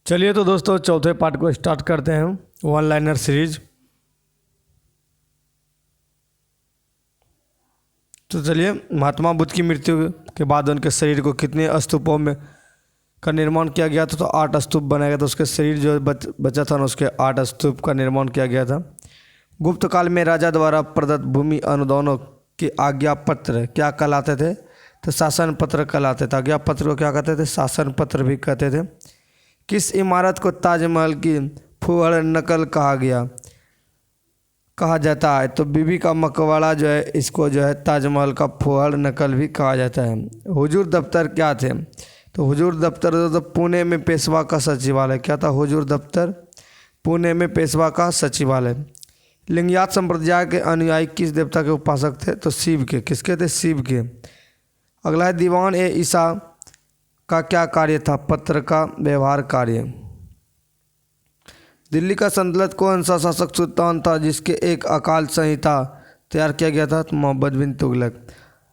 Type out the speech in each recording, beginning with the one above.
चलिए तो दोस्तों चौथे पार्ट को स्टार्ट करते हैं। One liner series. तो चलिए, महात्मा बुद्ध की मृत्यु के बाद उनके शरीर को कितने स्तूपों में का निर्माण किया गया था? तो 8 स्तूप बनाया गया था। उसके शरीर जो बचा था ना, उसके 8 स्तूप का निर्माण किया गया था। गुप्त काल में राजा द्वारा प्रदत्त भूमि अनुदानों के आज्ञा पत्र क्या कहलाते थे? तो शासन पत्र कहलाते थे। आज्ञा पत्र को क्या कहते थे? शासन पत्र भी कहते थे। किस इमारत को ताजमहल की फुहड़ नकल कहा जाता है? तो बीबी का मकबरा जो है, इसको जो है ताजमहल का फुहड़ नकल भी कहा जाता है। हुजूर दफ्तर क्या थे? तो हुजूर दफ्तर तो पुणे में पेशवा का सचिवालय। क्या था हुजूर दफ्तर? पुणे में पेशवा का सचिवालय। लिंगायत संप्रदाय के अनुयायी किस देवता के उपासक थे? तो शिव के। किसके थे? शिव के। अगला है दीवान ए ईसा का क्या कार्य था? पत्र का व्यवहार कार्य। दिल्ली का सल्तनत कौन सा शासक सुल्तान था जिसके एक अकाल संहिता तैयार किया गया था? तो मोहम्मद बिन तुगलक।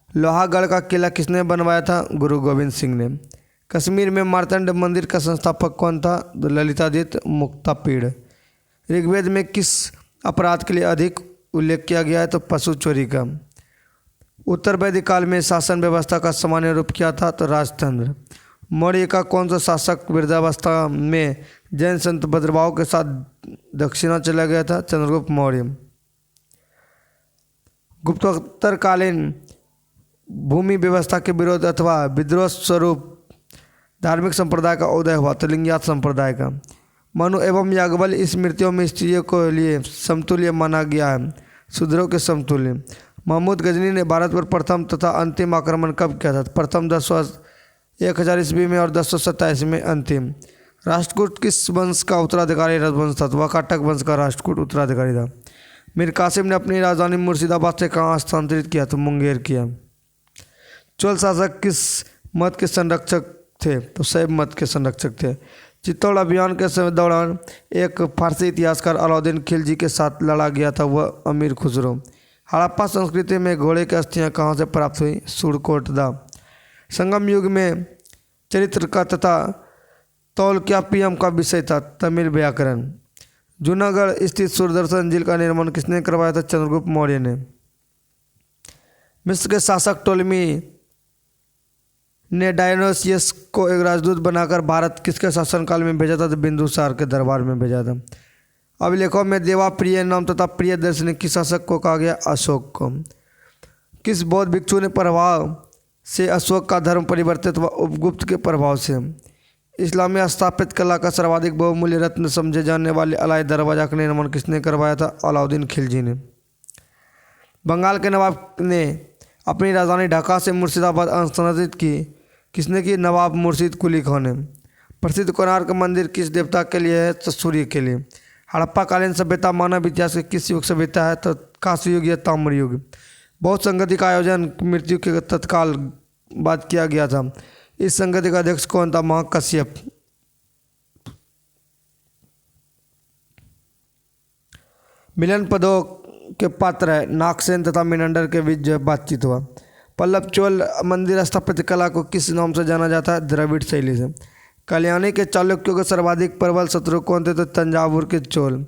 लोहागढ़ का किला किसने बनवाया था? गुरु गोविंद सिंह ने। कश्मीर में मार्तंड मंदिर का संस्थापक कौन था? तो ललितादित्य मुक्तापीड़। ऋग्वेद में किस अपराध के लिए अधिक उल्लेख किया गया है? तो पशु चोरी का। उत्तर वैदिक काल में शासन व्यवस्था का सामान्य रूप क्या था? तो राजतंत्र। मौर्य का कौन सा शासक वृद्धावस्था में जैन संत भद्रभाव के साथ दक्षिणा चला गया था? चंद्रगुप्त मौर्य। गुप्तोत्तरकालीन भूमि व्यवस्था के विरोध अथवा विद्रोह स्वरूप धार्मिक संप्रदाय का उदय हुआ? तो लिंगायत संप्रदाय का। मनु एवं याज्ञवल्क्य स्मृतियों में स्त्रियों को लिए समतुल्य माना गया है, शूद्रों के समतुल्य। महमूद गजनी ने भारत पर प्रथम तथा अंतिम आक्रमण कब किया था? प्रथम 1010 ईस्वी में और 1027 में अंतिम। राष्ट्रकूट किस वंश का उत्तराधिकारी राजवंश था? वह काटक वंश का राष्ट्रकूट उत्तराधिकारी था। मीर कासिम ने अपनी राजधानी मुर्शिदाबाद से कहाँ स्थानांतरित किया? तो मुंगेर किया। चोल शासक किस मत के संरक्षक थे? तो शैव मत के संरक्षक थे। चित्तौड़ अभियान के समय दौरान एक फारसी इतिहासकार अलाउद्दीन खिलजी के साथ लड़ा गया था, वह अमीर खुसरो। हड़प्पा संस्कृति में घोड़े की अस्थियां कहाँ से प्राप्त हुई? सुरकोटदा। संगम युग में चरित्र का तथा तौलक्यापियम का विषय था? तमिल व्याकरण। जूनागढ़ स्थित सूरदर्शन झील का निर्माण किसने करवाया था? चंद्रगुप्त मौर्य ने। मिस्र के शासक टोलेमी ने डायोनिसियस को एक राजदूत बनाकर भारत किसके शासनकाल में भेजा था? तो बिंदुसार के दरबार में भेजा था। अभिलेखों में देवा प्रिय नाम तथा प्रिय दर्शनी किस शासक को कहा गया? अशोक को। किस बौद्ध भिक्षु ने प्रभाव से अशोक का धर्म परिवर्तित हुआ? उपगुप्त के प्रभाव से। इस्लामी स्थापित कला का सर्वाधिक बहुमूल्य रत्न समझे जाने वाले अलाई दरवाजा का निर्माण किसने करवाया था? अलाउद्दीन खिलजी ने। बंगाल के नवाब ने अपनी राजधानी ढाका से मुर्शिदाबाद स्थानांतरित की? किसने की? नवाब मुर्शिद कुली खान ने। प्रसिद्ध कोणार्क मंदिर किस देवता के लिए है? तो सूर्य के लिए। हड़प्पा कालीन सभ्यता मानव इतिहास के किस युग सभ्यता है? तो कांस्य युग या ताम्र युग। बहुत संगति का आयोजन मृत्यु के तत्काल बाद किया गया था। इस संगति का अध्यक्ष कौन था? महाकश्यप। मिलन पदों के पात्र है नागसेन तथा मिनंडर के बीच जो बातचीत हुआ। पल्लव चोल मंदिर स्थापत्य कला को किस नाम से जाना जाता है? द्रविड़ शैली से। कल्याणी के चालुक्यों के सर्वाधिक प्रबल शत्रु कौन थे? तो तंजावुर के चोल।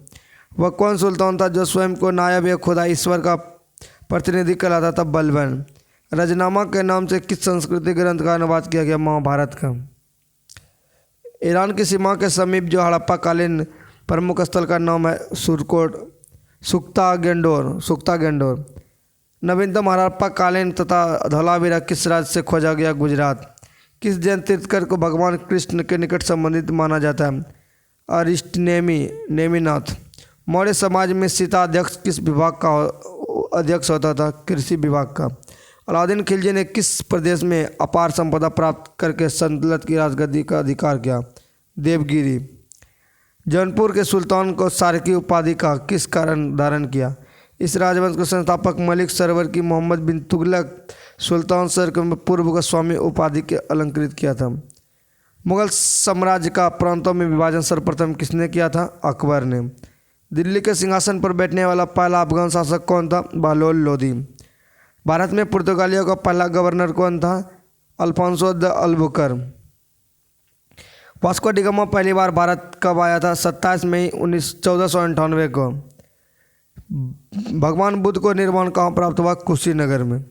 वह कौन सुल्तान था जो स्वयं को नायब या खुदा ईश्वर का प्रतिनिधि कहलाता था? बलबन। रजनामा के नाम से किस संस्कृति ग्रंथ का अनुवाद किया गया? महाभारत का। ईरान की सीमा के समीप जो हड़प्पा कालीन प्रमुख स्थल का नाम है सुख्ता गेंडोर। नवीनतम हड़प्पा कालीन तथा धौलावीरा किस राज्य से खोजा गया? गुजरात। किस जैन तीर्थकर को भगवान कृष्ण के निकट संबंधित माना जाता है? अरिष्ट नेमिनाथ। मौर्य समाज में सीता अध्यक्ष किस विभाग का अध्यक्ष होता था? कृषि विभाग का। अलाउद्दीन खिलजी ने किस प्रदेश में अपार संपदा प्राप्त करके सल्तनत की राजगद्दी का अधिकार किया? देवगिरी। जौनपुर के सुल्तान को सारकी उपाधि का किस कारण धारण किया? इस राजवंश के संस्थापक मलिक सरवर की मोहम्मद बिन तुगलक सुल्तान सर के पूर्व गोस्वामी उपाधि के अलंकृत किया था। मुगल साम्राज्य का प्रांतों में विभाजन सर्वप्रथम किसने किया था? अकबर ने। दिल्ली के सिंहासन पर बैठने वाला पहला अफगान शासक कौन था? बहलोल लोदी। भारत में पुर्तगालियों का पहला गवर्नर कौन था? Alfonso de Albuquerque. Vasco D gamma पहली बार भारत कब आया था? 27 मई 1498 को। भगवान बुद्ध को निर्वाण कहाँ प्राप्त हुआ? कुशीनगर में।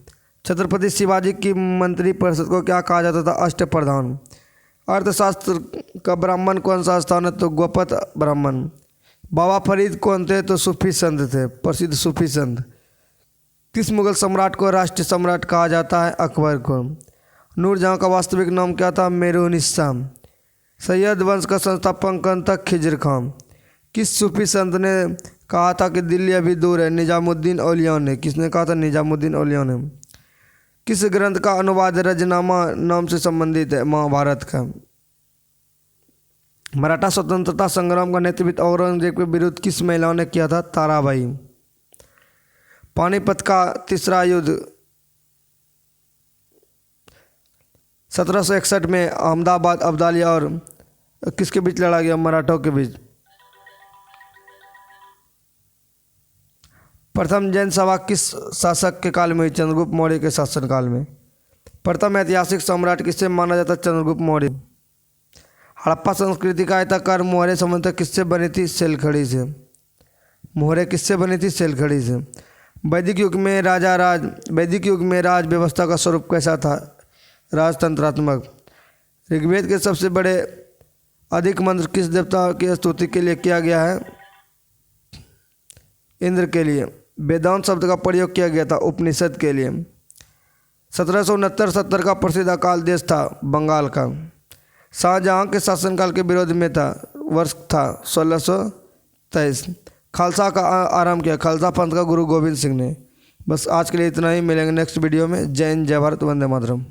छत्रपति शिवाजी की मंत्रिपरिषद को क्या कहा जाता था? अष्टप्रधान। अर्थशास्त्र का ब्राह्मण कौन सा स्थान है? तो गोपथ ब्राह्मण। बाबा फरीद कौन थे? तो सूफी संत थे, प्रसिद्ध सूफी संत। किस मुगल सम्राट को राष्ट्रीय सम्राट कहा जाता है? अकबर को। नूरजहाँ का वास्तविक नाम क्या था? मेरुनिस्सा। सैयद वंश का संस्थापक कौन था? खिजर खान। किस सूफी संत ने कहा था कि दिल्ली अभी दूर है? निजामुद्दीन औलिया ने। किसने कहा था? निजामुद्दीन औलिया ने। किस ग्रंथ का अनुवाद रजनामा नाम से संबंधित है? महाभारत का। मराठा स्वतंत्रता संग्राम का नेतृत्व औरंगजेब के विरुद्ध किस महिलाओं ने किया था? ताराबाई। पानीपत का तीसरा युद्ध 1761 में अहमदाबाद, अब्दालिया और किसके बीच लड़ा गया? मराठों के बीच। प्रथम जैन सभा किस शासक के काल में हुई? चंद्रगुप्त मौर्य के शासनकाल में। प्रथम ऐतिहासिक सम्राट किसे माना जाता है? चंद्रगुप्त मौर्य। हड़प्पा संस्कृति का आयताकार मोहरे संबंधित किससे बनी थी? सेलखड़ी से। मोहरे किससे बनी थी? सेलखड़ी से। वैदिक युग में राज व्यवस्था का स्वरूप कैसा था? राजतंत्रात्मक। ऋग्वेद के सबसे बड़े अधिक मंत्र किस देवता की स्तुति के लिए किया गया है? इंद्र के लिए। वेदांत शब्द का प्रयोग किया गया था उपनिषद के लिए। 1769-70 का प्रसिद्ध अकाल देश था बंगाल का। शाहजहां के शासनकाल के विरोध में था। वर्ष था 1623। खालसा का आरंभ किया खालसा पंथ का गुरु गोविंद सिंह ने। बस आज के लिए इतना ही। मिलेंगे नेक्स्ट वीडियो में। जय हिंद, जय भारत, वंदे मातरम।